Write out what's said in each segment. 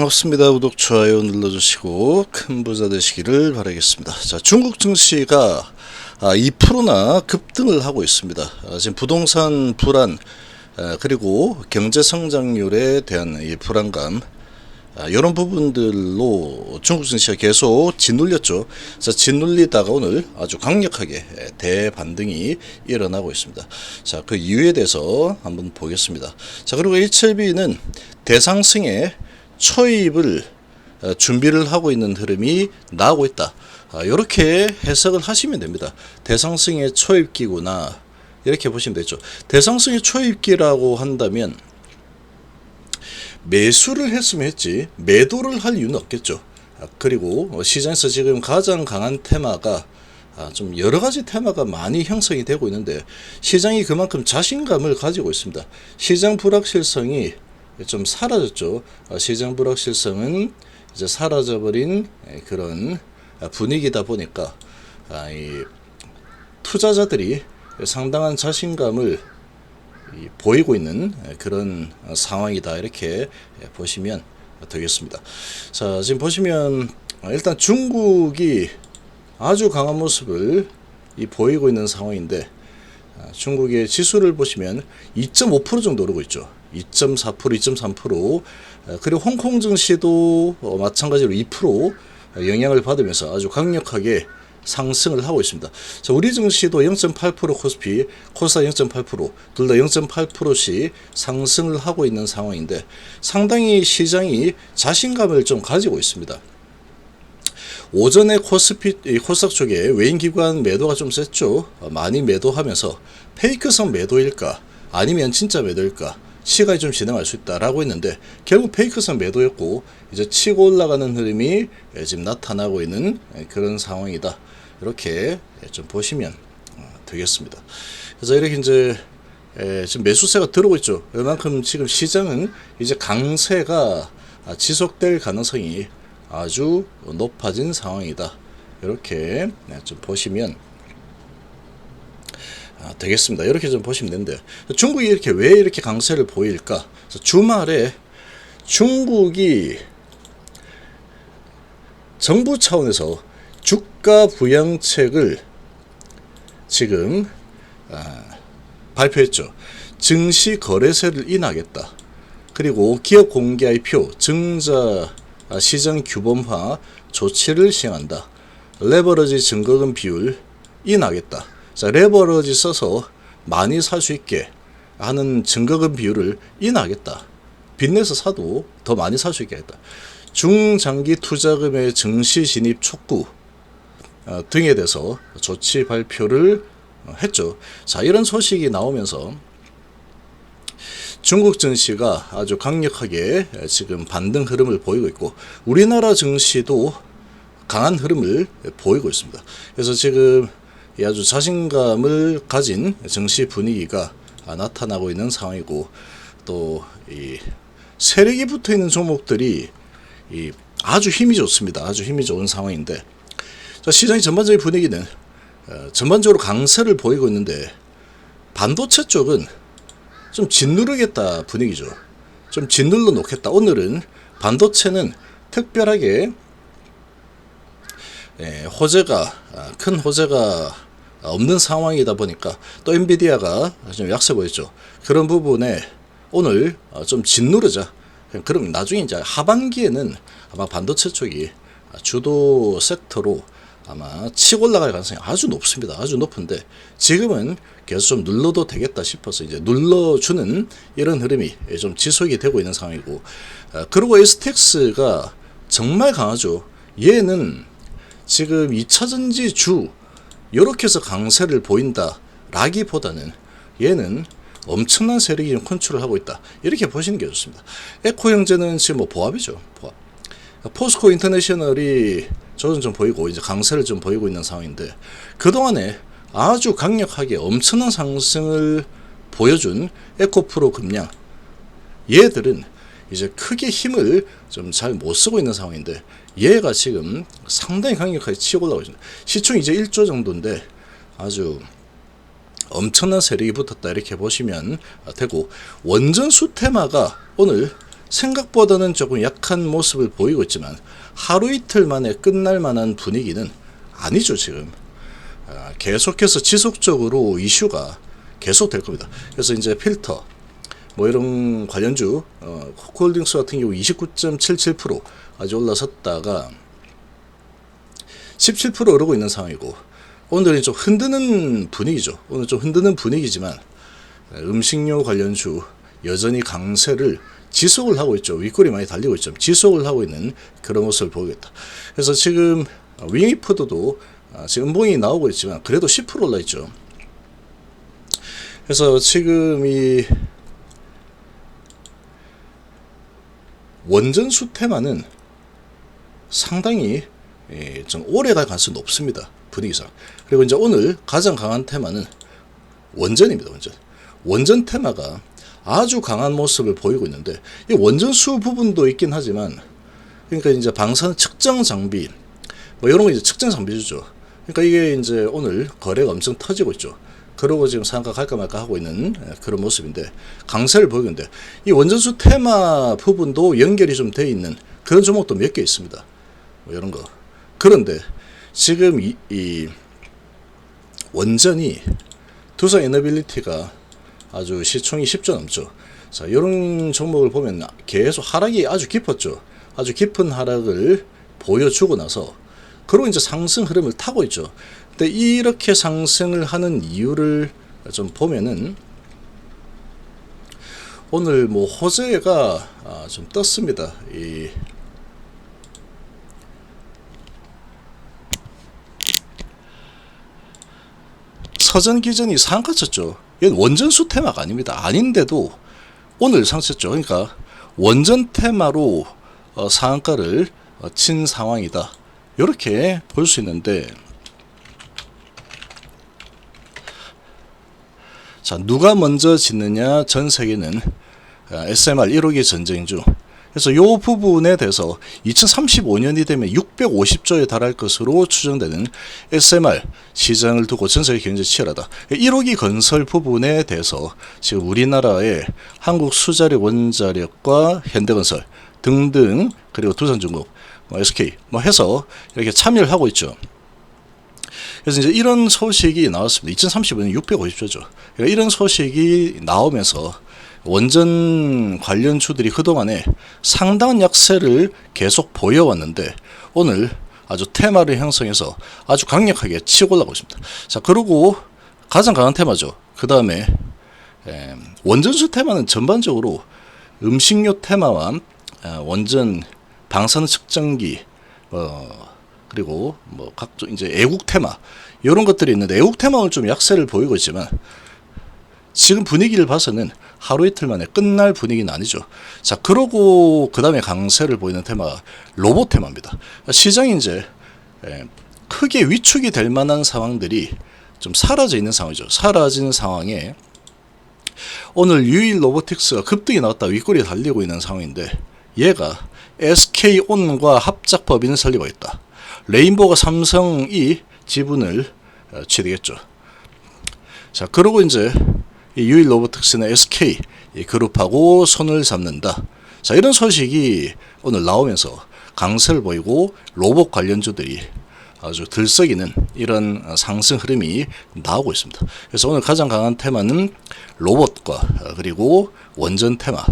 반갑습니다. 구독, 좋아요 눌러주시고 큰 부자 되시기를 바라겠습니다. 자, 중국 증시가 2%나 급등을 하고 있습니다. 지금 부동산 불안, 그리고 경제 성장률에 대한 이 불안감, 이런 부분들로 중국 증시가 계속 짓눌렸죠. 자, 짓눌리다가 오늘 아주 강력하게 대반등이 일어나고 있습니다. 자, 그 이유에 대해서 한번 보겠습니다. 자, 그리고 HLB는 대상승에 초입을 준비를 하고 있는 흐름이 나오고 있다. 이렇게 해석을 하시면 됩니다. 대상승의 초입기구나, 이렇게 보시면 되죠. 대상승의 초입기라고 한다면 매수를 했으면 했지 매도를 할 이유는 없겠죠. 그리고 시장에서 지금 가장 강한 테마가 좀 여러 가지 테마가 많이 형성이 되고 있는데, 시장이 그만큼 자신감을 가지고 있습니다. 시장 불확실성이 좀 사라졌죠. 시장 불확실성은 이제 사라져버린 그런 분위기다 보니까 이 투자자들이 상당한 자신감을 보이고 있는 그런 상황이다, 이렇게 보시면 되겠습니다. 자, 지금 보시면 일단 중국이 아주 강한 모습을 보이고 있는 상황인데, 중국의 지수를 보시면 2.5% 정도 오르고 있죠. 2.4%, 2.3%, 그리고 홍콩 증시도 마찬가지로 2% 영향을 받으면서 아주 강력하게 상승을 하고 있습니다. 자, 우리 증시도 0.8%, 코스피, 코스닥 0.8%, 둘 다 0.8%씩 상승을 하고 있는 상황인데, 상당히 시장이 자신감을 좀 가지고 있습니다. 오전에 코스닥 쪽에 외인기관 매도가 좀 셌죠. 많이 매도하면서 페이크성 매도일까 아니면 진짜 매도일까 시간이 좀 진행할 수 있다라고 했는데, 결국 페이크성 매도였고 이제 치고 올라가는 흐름이 지금 나타나고 있는 그런 상황이다, 이렇게 좀 보시면 되겠습니다. 그래서 이렇게 이제 지금 매수세가 들어오고 있죠. 그만큼 지금 시장은 이제 강세가 지속될 가능성이 아주 높아진 상황이다, 이렇게 좀 보시면 되겠습니다. 이렇게 좀 보시면 되는데, 중국이 이렇게 왜 이렇게 강세를 보일까? 주말에 중국이 정부 차원에서 주가 부양책을 지금 발표했죠. 증시 거래세를 인하하겠다. 그리고 기업 공개 IPO 증자 시장 규범화 조치를 시행한다. 레버러지 증거금 비율 인하하겠다. 자, 레버러지 써서 많이 살 수 있게 하는 증거금 비율을 인하하겠다. 빚내서 사도 더 많이 살 수 있게 하겠다. 중장기 투자금의 증시 진입 촉구 등에 대해서 조치 발표를 했죠. 자, 이런 소식이 나오면서 중국 증시가 아주 강력하게 지금 반등 흐름을 보이고 있고, 우리나라 증시도 강한 흐름을 보이고 있습니다. 그래서 지금 아주 자신감을 가진 증시 분위기가 나타나고 있는 상황이고, 또 이 세력이 붙어 있는 종목들이 아주 힘이 좋습니다. 아주 힘이 좋은 상황인데, 시장의 전반적인 분위기는 전반적으로 강세를 보이고 있는데, 반도체 쪽은 좀 짓누르겠다 분위기죠. 좀 짓눌러 놓겠다. 오늘은 반도체는 특별하게 큰 호재가 없는 상황이다 보니까, 또 엔비디아가 좀 약세 보였죠. 그런 부분에 오늘 좀 짓누르자. 그럼 나중에 이제 하반기에는 아마 반도체 쪽이 주도 섹터로 아마 치고 올라갈 가능성이 아주 높습니다. 아주 높은데, 지금은 계속 좀 눌러도 되겠다 싶어서 이제 눌러주는 이런 흐름이 좀 지속이 되고 있는 상황이고, 그리고 STX가 정말 강하죠. 얘는 지금 2차전지 주 이렇게 해서 강세를 보인다 라기보다는 얘는 엄청난 세력이 컨트롤하고 있다, 이렇게 보시는 게 좋습니다. 에코 형제는 지금 보합이죠. 보합. 포스코 인터내셔널이 조정 좀 보이고 이제 강세를 좀 보이고 있는 상황인데, 그동안에 아주 강력하게 엄청난 상승을 보여준 에코프로 금양, 얘들은 이제 크게 힘을 좀 잘 못 쓰고 있는 상황인데, 얘가 지금 상당히 강력하게 치고 올라오고 있습니다. 시총이 이제 1조 정도인데 아주 엄청난 세력이 붙었다, 이렇게 보시면 되고, 원전수 테마가 오늘 생각보다는 조금 약한 모습을 보이고 있지만 하루 이틀 만에 끝날 만한 분위기는 아니죠. 지금 계속해서 지속적으로 이슈가 계속 될 겁니다. 그래서 이제 필터 뭐 이런 관련주 코코홀딩스 같은 경우 29.77% 아주 올라섰다가 17% 오르고 있는 상황이고, 오늘은 좀 흔드는 분위기죠. 오늘 좀 흔드는 분위기지만 음식료 관련주 여전히 강세를 지속을 하고 있죠. 윗골이 많이 달리고 있죠. 지속을 하고 있는 그런 모습을 보이겠다. 그래서 지금 윙이푸드도 지금 음봉이 나오고 있지만 그래도 10% 올라 있죠. 그래서 지금 이 원전수 테마는 상당히 좀 오래 갈 가능성이 높습니다. 분위기상. 그리고 이제 오늘 가장 강한 테마는 원전입니다. 원전 테마가 아주 강한 모습을 보이고 있는데, 이 원전수 부분도 있긴 하지만, 그러니까 이제 방사능 측정 장비 뭐 이런 거 이제 측정 장비죠. 그러니까 이게 이제 오늘 거래가 엄청 터지고 있죠. 그러고 지금 상한가 갈까 말까 하고 있는 그런 모습인데, 강세를 보이고 있는데, 이 원전수 테마 부분도 연결이 좀 돼 있는 그런 종목도 몇 개 있습니다. 뭐 이런 거. 그런데 지금 이 원전이 두산 에너빌리티가 아주 시총이 10조 넘죠. 자, 이런 종목을 보면 계속 하락이 아주 깊었죠. 아주 깊은 하락을 보여주고 나서 그리고 이제 상승 흐름을 타고 있죠. 근데 이렇게 상승을 하는 이유를 좀 보면은 오늘 뭐 호재가 좀 떴습니다. 이 서전기전이 상한가 쳤죠. 이건 원전수 테마가 아닙니다. 아닌데도 오늘 상쳤죠. 그러니까 원전 테마로 상한가를 친 상황이다. 이렇게 볼 수 있는데, 자, 누가 먼저 짓느냐 전 세계는 SMR 1호기 전쟁 중. 그래서 이 부분에 대해서 2035년이 되면 650조에 달할 것으로 추정되는 SMR 시장을 두고 전 세계 경제 치열하다. 1호기 건설 부분에 대해서 지금 우리나라의 한국수자력 원자력과 현대건설 등등, 그리고 두산중국, SK 해서 이렇게 참여를 하고 있죠. 그래서 이제 이런 소식이 나왔습니다. 2035년 650조죠. 그러니까 이런 소식이 나오면서 원전 관련주들이 그동안에 상당한 약세를 계속 보여왔는데, 오늘 아주 테마를 형성해서 아주 강력하게 치고 올라가고 있습니다. 자, 그리고 가장 강한 테마죠. 그 다음에 원전수 테마는 전반적으로 음식료 테마와 원전 방사능 측정기, 그리고 뭐 각종 이제 애국 테마, 이런 것들이 있는데, 애국 테마는 좀 약세를 보이고 있지만 지금 분위기를 봐서는 하루 이틀 만에 끝날 분위기는 아니죠. 자, 그러고 그 다음에 강세를 보이는 테마가 로봇 테마입니다. 시장이 이제 크게 위축이 될 만한 상황들이 좀 사라져 있는 상황이죠. 사라지는 상황에 오늘 유일 로보틱스가 급등이 나왔다 윗골이 달리고 있는 상황인데, 얘가 SK온과 합작법인을 설립하겠다. 레인보우가 삼성이 지분을 취득했죠. 자, 그러고 이제 이 유일 로보틱스는 SK 그룹하고 손을 잡는다. 자, 이런 소식이 오늘 나오면서 강세를 보이고 로봇 관련주들이 아주 들썩이는 이런 상승 흐름이 나오고 있습니다. 그래서 오늘 가장 강한 테마는 로봇과 그리고 원전 테마,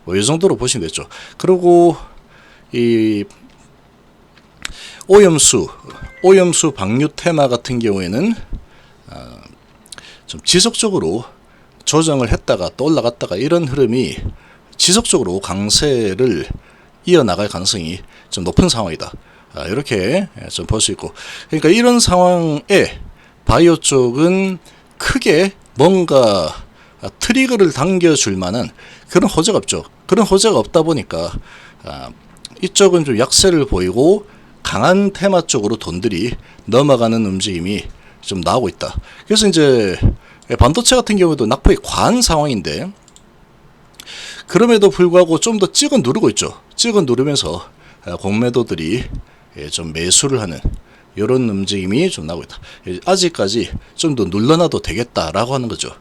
뭐 이 정도로 보시면 되죠. 그리고 이 오염수 방류 테마 같은 경우에는 좀 지속적으로 조정을 했다가 또 올라갔다가 이런 흐름이 지속적으로 강세를 이어나갈 가능성이 좀 높은 상황이다. 이렇게 좀 볼 수 있고, 그러니까 이런 상황에 바이오 쪽은 크게 뭔가 트리거를 당겨줄 만한 그런 호재가 없죠. 그런 호재가 없다 보니까 이쪽은 좀 약세를 보이고 강한 테마 쪽으로 돈들이 넘어가는 움직임이 좀 나오고 있다. 그래서 이제 반도체 같은 경우도 낙폭이 과한 상황인데, 그럼에도 불구하고 좀 더 찍어 누르고 있죠. 찍어 누르면서 공매도들이 좀 매수를 하는 이런 움직임이 좀 나오고 있다. 아직까지 좀 더 눌러놔도 되겠다라고 하는 거죠.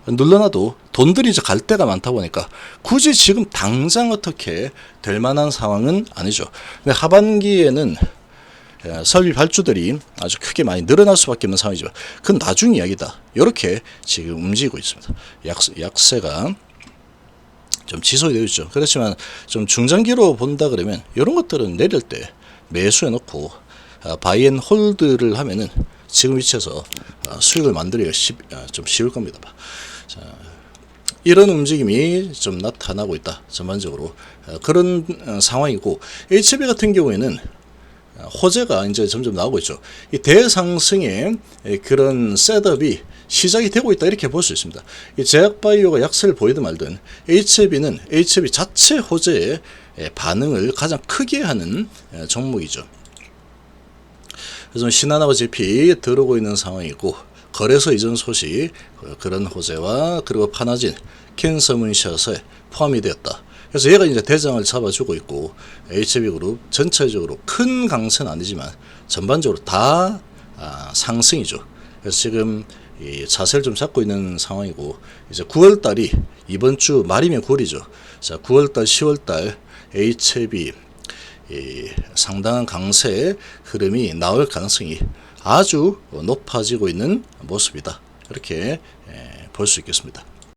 눌러놔도 돈들이 이제 갈 데가 많다 보니까 굳이 지금 당장 어떻게 될 만한 상황은 아니죠. 근데 하반기에는 설비 발주들이 아주 크게 많이 늘어날 수밖에 없는 상황이지만 그건 나중 이야기다. 이렇게 지금 움직이고 있습니다. 약세가 좀 지속이 되고 있죠. 그렇지만 좀 중장기로 본다 그러면 이런 것들은 내릴 때 매수해 놓고 바이앤 홀드를 하면은 지금 위치에서 수익을 만들기가 좀 쉬울 겁니다. 자, 이런 움직임이 좀 나타나고 있다. 전반적으로 그런 상황이고 HB 같은 경우에는 호재가 이제 점점 나오고 있죠. 이 대상승의 그런 셋업이 시작이 되고 있다 이렇게 볼 수 있습니다. 이 제약바이오가 약세를 보이든 말든 HB는 HB 자체 호재의 반응을 가장 크게 하는 종목이죠. 그래서 신한하고 GP 들어오고 있는 상황이고 거래소 이전 소식 그런 호재와 그리고 파나진 캔서문샷에 포함이 되었다. 그래서 얘가 이제 대장을 잡아주고 있고 HB그룹 전체적으로 큰 강세는 아니지만 전반적으로 다 상승이죠. 그래서 지금 이 자세를 좀 잡고 있는 상황이고 이제 9월달이 이번 주 말이면 9월이죠. 자, 9월달, 10월달 HB 상당한 강세 흐름이 나올 가능성이 아주 높아지고 있는 모습이다. 이렇게 볼 수 있겠습니다.